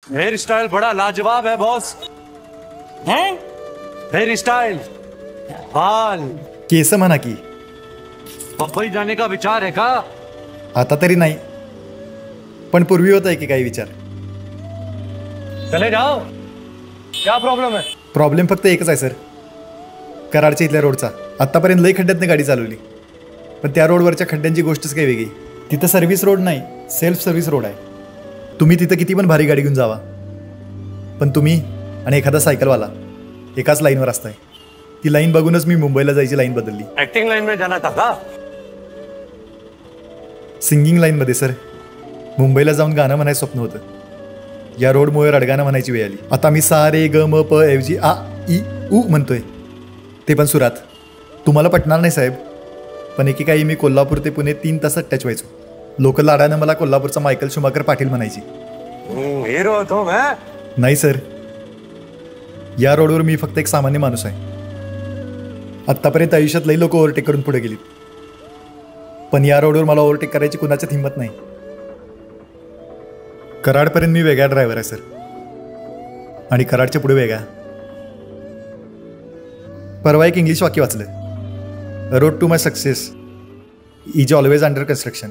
Hair style बड़ा लाजवाब है बॉस। हैं? हेयर स्टाइल, बाल। केस म्हणा की. मुंबई जाने का विचार है का? आता तरी नाही, पण पूर्वी होता की काही विचार. चले जाओ, क्या प्रॉब्लेम है? प्रॉब्लेम फक्त एकच आहे सर, कराडच्या इथल्या रोडचा. आत्तापर्यंत लई खड्ड्यातनं गाडी चालवली, पण त्या रोडवरच्या खड्ड्यांची गोष्टच काही वेगळी. तिथं सर्व्हिस रोड नाही, सेल्फ सर्व्हिस रोड आहे. तुम्ही तिथं किती पण भारी गाडी घेऊन जावा, पण तुम्ही आणि एखादा सायकलवाला एकाच लाईनवर असताय. ती लाईन बघूनच मी मुंबईला जायची लाईन बदलली. एक्टिंग लाइन में जाना था का? सिंगिंग लाईनमध्ये सर. मुंबईला जाऊन गाणं म्हणायचं स्वप्न होतं. या रोडमुळे रडगाणं म्हणायची वेळ आली. आता मी सा रे ग म प ऐवजी आ इ उ म्हणतोय, ते पण सुरात. तुम्हाला पटणार नाही साहेब, पण एकेकाळी मी कोल्हापूर ते पुणे 3 तासात टच व्हायचो. लोक लाडानं मला कोल्हापूरचा मायकल शुमाकर पाटील म्हणायची. हीरो तो मैं. नाही सर, या रोडवर मी फक्त एक सामान्य माणूस आहे. आत्तापर्यंत आयुष्यात लई लोक ओव्हरटेक करून पुढे गेलीत, पण या रोडवर मला ओव्हरटेक करायची कुणाच्यात हिंमत नाही. कराडपर्यंत मी वेगळा ड्रायव्हर आहे सर, आणि कराडच्या पुढे वेगळा. परवा एक इंग्लिश वाक्य वाचलं, road to my success is always under construction.